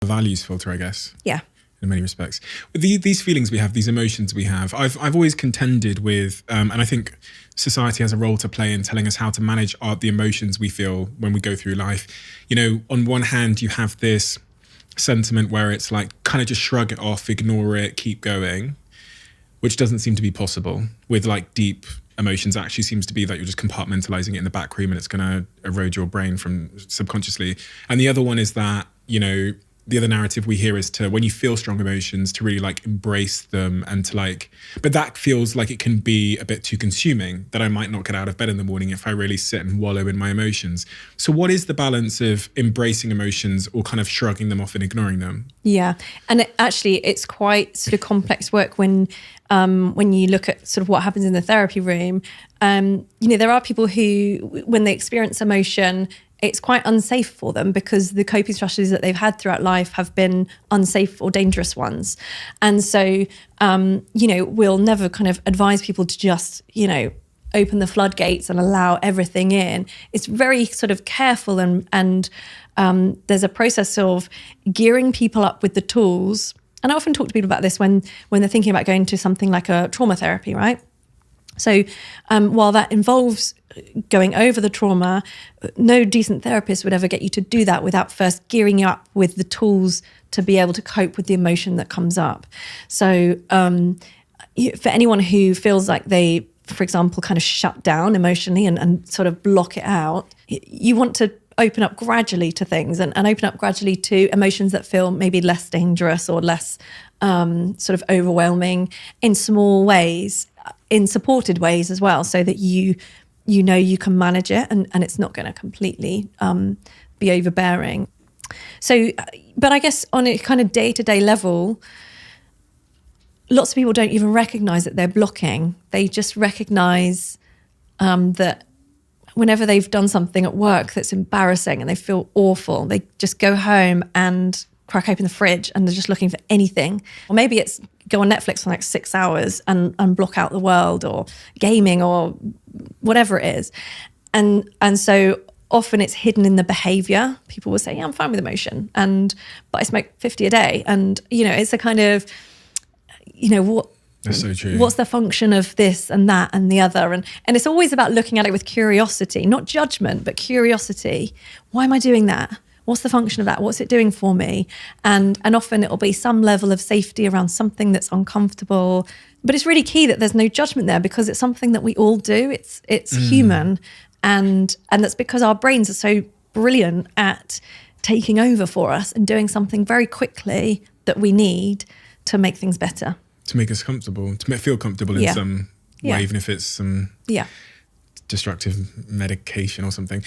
values filter, I guess. Yeah. In many respects. These feelings we have, these emotions we have, I've always contended with, and I think society has a role to play in telling us how to manage the emotions we feel when we go through life. You know, on one hand, you have this sentiment where it's like, kind of just shrug it off, ignore it, keep going, which doesn't seem to be possible with like deep emotions. It actually seems to be that you're just compartmentalizing it in the back room and it's going to erode your brain from subconsciously. And the other one is that, you know, the other narrative we hear is to, when you feel strong emotions, to really like embrace them and to like, but that feels like it can be a bit too consuming, that I might not get out of bed in the morning if I really sit and wallow in my emotions. So what is the balance of embracing emotions or kind of shrugging them off and ignoring them? Yeah. And it's quite sort of complex work when you look at sort of what happens in the therapy room. You know, there are people who, when they experience emotion, it's quite unsafe for them because the coping strategies that they've had throughout life have been unsafe or dangerous ones. And so, you know, we'll never kind of advise people to just, you know, open the floodgates and allow everything in. It's very sort of careful and there's a process of gearing people up with the tools. And I often talk to people about this when they're thinking about going to something like a trauma therapy, right? So while that involves going over the trauma, no decent therapist would ever get you to do that without first gearing you up with the tools to be able to cope with the emotion that comes up. So for anyone who feels like they, for example, kind of shut down emotionally and sort of block it out, you want to open up gradually to things and open up gradually to emotions that feel maybe less dangerous or less sort of overwhelming in small ways, in supported ways as well, so that you know you can manage it and it's not going to completely be overbearing. So, but I guess on a kind of day-to-day level, lots of people don't even recognize that they're blocking. They just recognize that whenever they've done something at work that's embarrassing and they feel awful, they just go home and crack open the fridge and they're just looking for anything. Or maybe it's go on Netflix for like 6 hours and block out the world, or gaming, or whatever it is. And so often it's hidden in the behavior. People will say, yeah, I'm fine with emotion, but I smoke 50 a day. And, you know, it's a kind of, you know, what, that's so true. What's the function of this and that and the other? And it's always about looking at it with curiosity, not judgment, but curiosity. Why am I doing that? What's the function of that? What's it doing for me? And often it'll be some level of safety around something that's uncomfortable. But it's really key that there's no judgment there, because it's something that we all do. It's human. And that's because our brains are so brilliant at taking over for us and doing something very quickly that we need to make things better. To make us comfortable, to feel comfortable in some way, even if it's some destructive medication or something.